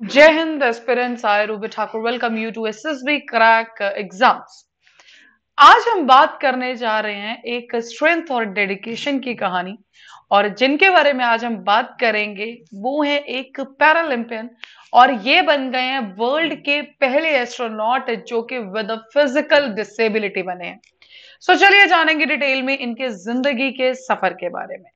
Jai Hind, aspirants. I, Ruby Thakur, welcome you to SSB Crack Exams. आज हम बात करने जा रहे हैं एक स्ट्रेंथ और डेडिकेशन की कहानी, और जिनके बारे में आज हम बात करेंगे वो है एक पैरालंपियन, और ये बन गए हैं वर्ल्ड के पहले एस्ट्रोनॉट जो कि विद फिजिकल डिसेबिलिटी बने हैं। सो चलिए जानेंगे डिटेल में इनके जिंदगी के सफर के बारे में।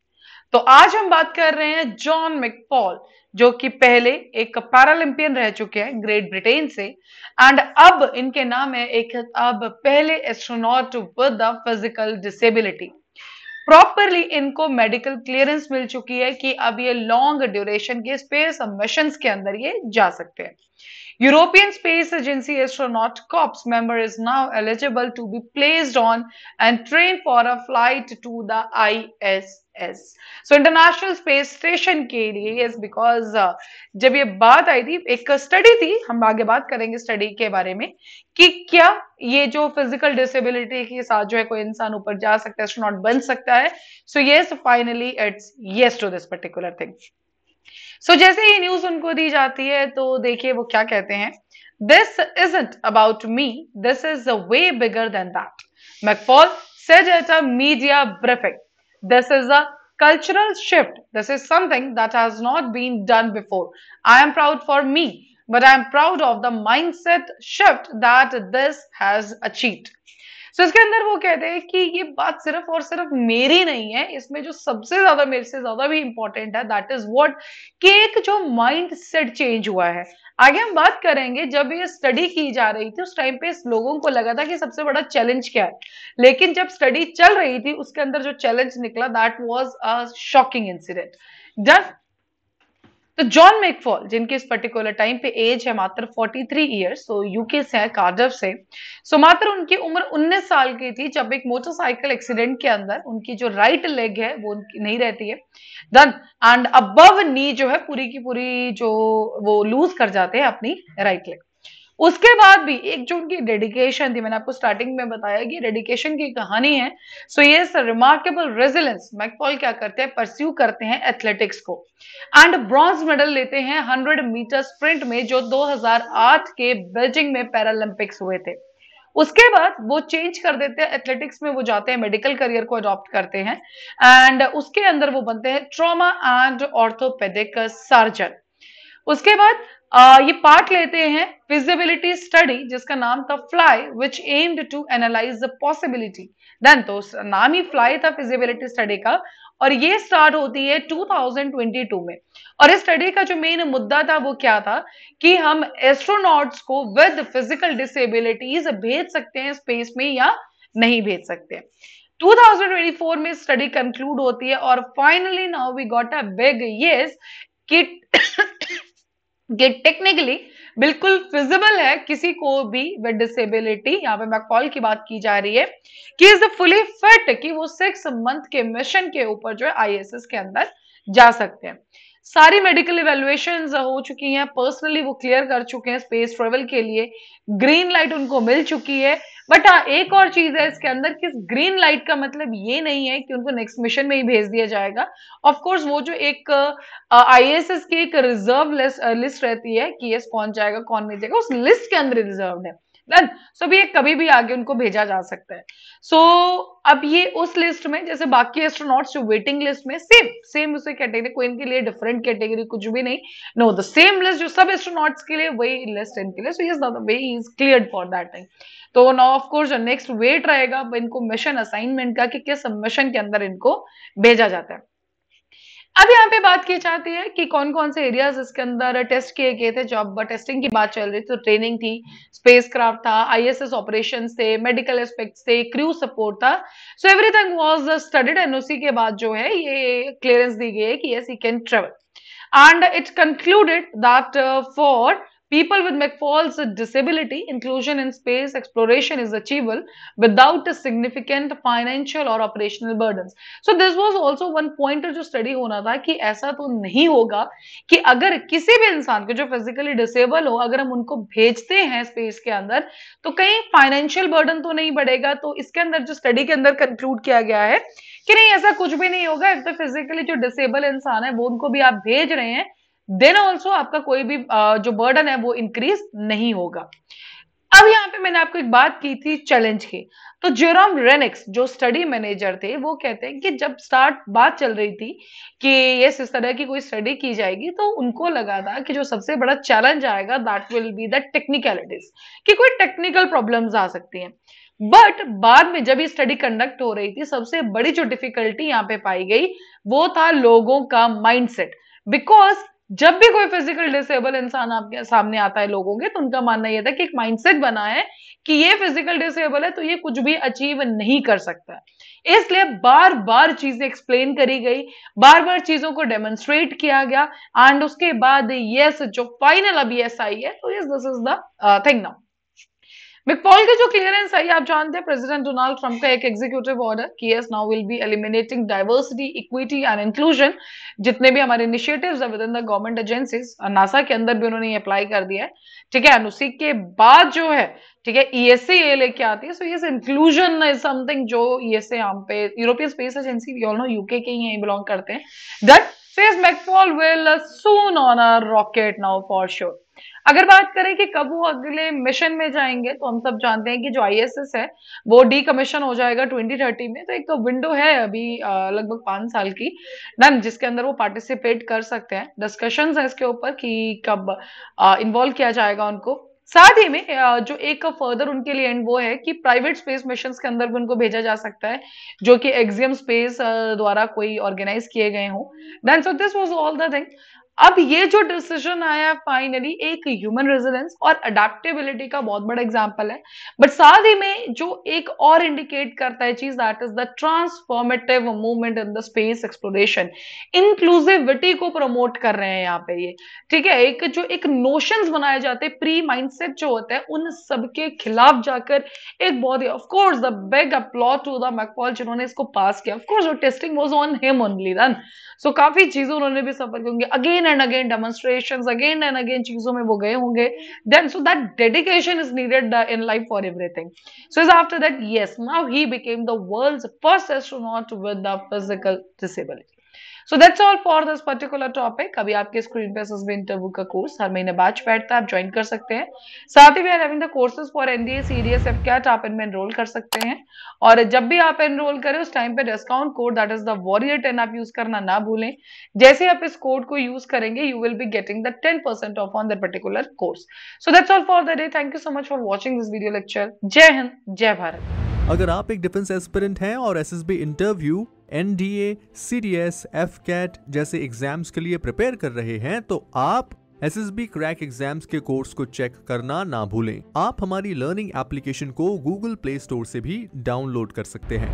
तो आज हम बात कर रहे हैं जॉन मैकफॉल, जो कि पहले एक पैरालंपियन रह चुके हैं ग्रेट ब्रिटेन से, एंड अब इनके नाम है एक अब पहले astronaut with the physical disability. Properly इनको मेडिकल क्लियरेंस मिल चुकी है कि अब ये लॉन्ग ड्यूरेशन के स्पेस मिशंस के अंदर ये जा सकते हैं। European Space Agency astronaut corps member is now eligible to be placed on and trained for a flight to the ISS. So International Space Station के लिए yes, because जब ये बात आई थी, एक स्टडी थी, हम आगे बात करेंगे स्टडी के बारे में कि क्या ये जो फिजिकल डिसेबिलिटी के साथ जो है कोई इंसान ऊपर जा सकता है, एस्ट्रोनॉट बन सकता है। So yes, finally it's yes to this particular thing. So जैसे ही न्यूज उनको दी जाती है तो देखिए वो क्या कहते हैं। This isn't about me, this is way bigger than that, McFaul said at a media briefing. This is a cultural shift. This is something that has not been done before. I am proud for me, but I am proud of the mindset shift that this has achieved. इसके अंदर वो कहते हैं कि ये बात सिर्फ और सिर्फ मेरी नहीं है, इसमें जो सबसे ज्यादा मेरे से ज्यादा भी इंपॉर्टेंट है दैट इज व्हाट, कि एक जो माइंड सेट चेंज हुआ है। आगे हम बात करेंगे, जब ये स्टडी की जा रही थी उस टाइम पे लोगों को लगा था कि सबसे बड़ा चैलेंज क्या है, लेकिन जब स्टडी चल रही थी उसके अंदर जो चैलेंज निकला that was a shocking incident. Done. तो जॉन मैकफॉल, जिनकी इस पर्टिकुलर टाइम पे एज है मात्र 43 ईयर्स, तो यूके से है, कार्डिफ से। सो मात्र उनकी उम्र 19 साल की थी जब एक मोटरसाइकिल एक्सीडेंट के अंदर उनकी जो राइट लेग है वो उनकी नहीं रहती है, डन, एंड अबव नी जो है पूरी की पूरी जो वो लूज कर जाते हैं अपनी राइट लेग। उसके बाद भी एक जो उनकी डेडिकेशन थी, मैंने आपको स्टार्टिंग में बताया कि डेडिकेशन की कहानी है। सो ये रिमार्केबल रेजिलेंस, मैकफॉल क्या करते हैं, परस्यू करते हैं एथलेटिक्स को, एंड ब्रॉन्ज मेडल लेते हैं 100 मीटर स्प्रिंट में जो 2008 के बीजिंग में पैरालंपिक्स हुए थे। उसके बाद वो चेंज कर देते हैं एथलेटिक्स में, वो जाते हैं मेडिकल करियर को अडॉप्ट करते हैं, एंड उसके अंदर वो बनते हैं ट्रॉमा एंड ऑर्थोपेडिक सर्जन। उसके बाद ये पार्ट लेते हैं फिजिबिलिटी स्टडी जिसका नाम था fly, which aimed to analyse the possibility. Then तो नाम ही फ्लाई था फिजिबिलिटी स्टडी का, और ये स्टार्ट होती है 2022 में। और इस स्टडी का जो मेन मुद्दा था वो क्या था कि हम एस्ट्रोनॉट्स को विद फिजिकल डिसेबिलिटीज भेज सकते हैं स्पेस में या नहीं भेज सकते हैं। 2024 में स्टडी कंक्लूड होती है, और finally now we got a big yes कि टेक्निकली बिल्कुल फिजिबल है किसी को भी विद डिसेबिलिटी, यहाँ पे मैकफॉल की बात की जा रही है कि इज फुली फिट, कि वो 6 मंथ के मिशन के ऊपर जो है आईएसएस के अंदर जा सकते हैं। सारी मेडिकल इवेल्युएशंस हो चुकी हैं, पर्सनली वो क्लियर कर चुके हैं स्पेस ट्रेवल के लिए, ग्रीन लाइट उनको मिल चुकी है। बट हाँ, एक और चीज है इसके अंदर कि ग्रीन लाइट का मतलब ये नहीं है कि उनको नेक्स्ट मिशन में ही भेज दिया जाएगा। ऑफ कोर्स वो जो एक आईएएस की एक रिजर्व लिस्ट रहती है कि यस कौन जाएगा कौन नहीं जाएगा, उस लिस्ट के अंदर रिजर्व है। डन। सो भी कभी भी आगे उनको भेजा जा सकता है। सो अब ये उस लिस्ट में जैसे बाकी एस्ट्रोनॉट्स जो वेटिंग लिस्ट में सेम सेम उसे कैटेगरी, कोई इनके लिए डिफरेंट कैटेगरी कुछ भी नहीं, नो द सेम लिस्ट जो सब एस्ट्रोनॉट्स के लिए वही लिस्ट इनके लिए। So yes the way is cleared for that thing. तो नाउ ऑफ कोर्स जो नेक्स्ट वेट रहेगा इनको मिशन असाइनमेंट का कि किस मिशन के अंदर इनको भेजा जाता है। अब यहाँ पे बात की जाती है कि कौन कौन से एरियाज इसके अंदर टेस्ट किए गए थे। जब टेस्टिंग की बात चल रही थी तो ट्रेनिंग थी, स्पेसक्राफ्ट था, आईएसएस ऑपरेशंस थे, मेडिकल एस्पेक्ट्स थे, क्रू सपोर्ट था। So everything was studied, and उसी के बाद जो है ये क्लियरेंस दी गई है कि yes he can travel, and it concluded that for people with McFall's disability, inclusion in space exploration is achievable without a significant financial or operational burdens. So this was also one pointer जो study होना था कि ऐसा तो नहीं होगा कि अगर किसी भी इंसान को जो फिजिकली डिसेबल हो अगर हम उनको भेजते हैं स्पेस के अंदर तो कहीं फाइनेंशियल बर्डन तो नहीं बढ़ेगा। तो इसके अंदर जो स्टडी के अंदर कंक्लूड किया गया है कि नहीं ऐसा कुछ भी नहीं होगा। इफ द फिजिकली जो डिसेबल इंसान है वो उनको भी आप भेज रहे हैं देन ऑल्सो आपका कोई भी जो बर्डन है वो इंक्रीज नहीं होगा। अब यहाँ पे मैंने आपको एक बात की थी चैलेंज की। तो जेरोम रेनिक्स जो स्टडी मैनेजर थे वो कहते हैं कि जब स्टार्ट बात चल रही थी कि ये इस तरह की कोई स्टडी की जाएगी, तो उनको लगा था कि जो सबसे बड़ा चैलेंज आएगा that will be the technicalities, कि कोई टेक्निकल प्रॉब्लम्स आ सकती हैं। बट बाद में जब ये स्टडी कंडक्ट हो रही थी, सबसे बड़ी जो डिफिकल्टी यहाँ पे पाई गई वो था लोगों का माइंडसेट। बिकॉज जब भी कोई फिजिकल डिसेबल इंसान आपके सामने आता है लोगों के, तो उनका मानना यह था कि एक माइंडसेट बना है कि ये फिजिकल डिसेबल है तो ये कुछ भी अचीव नहीं कर सकता। इसलिए बार बार चीजें एक्सप्लेन करी गई, बार बार चीजों को डेमोन्स्ट्रेट किया गया, एंड उसके बाद यस जो फाइनल अभी यस आई है, तो yes this is the thing now. McFall के जो क्लियरेंस आई, आप जानते हैं प्रेसिडेंट डोनाल्ड ट्रंप का एक एग्जीक्यूटिव ऑर्डर कि yes now will be eliminating diversity, equity and inclusion. जितने भी हमारे इनिशिएटिव्स है with in the government agencies, NASA के अंदर भी उन्होंने अप्लाई कर दिया है, ठीक है। उसी के बाद जो है, ठीक है, ईएसए ये लेके आती है। So yes inclusion is something जो ईएसए यहाँ पे European Space Agency, we all know UK के ही बिलोंग करते हैं, that says McFall will soon on a rocket now for sure. अगर बात करें कि कब वो अगले मिशन में जाएंगे, तो हम सब जानते हैं कि जो आईएसएस है वो डीकमीशन हो जाएगा 2030 में। तो एक विंडो है अभी लगभग 5 साल की डन, जिसके अंदर वो पार्टिसिपेट कर सकते हैं। डिस्कशंस है इसके ऊपर कि कब इन्वॉल्व किया जाएगा उनको। साथ ही में जो एक फर्दर उनके लिए एंड वो है कि प्राइवेट स्पेस मिशन के अंदर भी उनको भेजा जा सकता है, जो कि एक्सियम स्पेस द्वारा कोई ऑर्गेनाइज किए गए हों। Then so this was all the thing. अब ये जो डिसीजन आया फाइनली एक ह्यूमन रेजिलेंस और अडेप्टेबिलिटी का बहुत बड़ा एग्जांपल है, बट साथ ही में जो एक और इंडिकेट करता है चीज, that is the transformative movement in the space exploration. Inclusivity को प्रमोट कर रहे हैं यहाँ पे ये, ठीक है। एक जो एक नोशंस बनाए जाते हैं, प्री माइंडसेट जो होता है, उन सबके खिलाफ जाकर एक बहुत ही, of course the big applause to the McPaul जिन्होंने इसको पास किया। Of course testing was on him only then, so काफी चीजें उन्होंने भी सफर की होंगी, again and again demonstrations, again and again चीजों में वो गए होंगे। Then so that dedication is needed in life for everything. So is after that yes now he became the world's first astronaut with the physical disability. So that's all for this particular topic. अभी आपके screen पे SSB interview का course हर महीने batch बैठता है, आप join कर सकते हैं। साथ ही we are having the courses for NDA, CDS, AFCAT, आप इनमें एनरोल कर सकते हैं। और जब भी आप एनरोल करें उस टाइम पे discount code that is the warrior 10 आप यूज करना ना भूलें। जैसे आप इस कोड को यूज करेंगे you will be getting the 10% of on that particular course. So that's all for the day. Thank you so much for watching this video lecture. जय हिंद, जय भारत। अगर आप एक डिफेंस एस्पिरेंट हैं और SSB interview, NDA, CDS, AFCAT जैसे exams के लिए प्रिपेयर कर रहे हैं, तो आप एसएसबी क्रैक एग्जाम्स के कोर्स को चेक करना ना भूलें। आप हमारी लर्निंग एप्लीकेशन को गूगल प्ले स्टोर से भी डाउनलोड कर सकते हैं।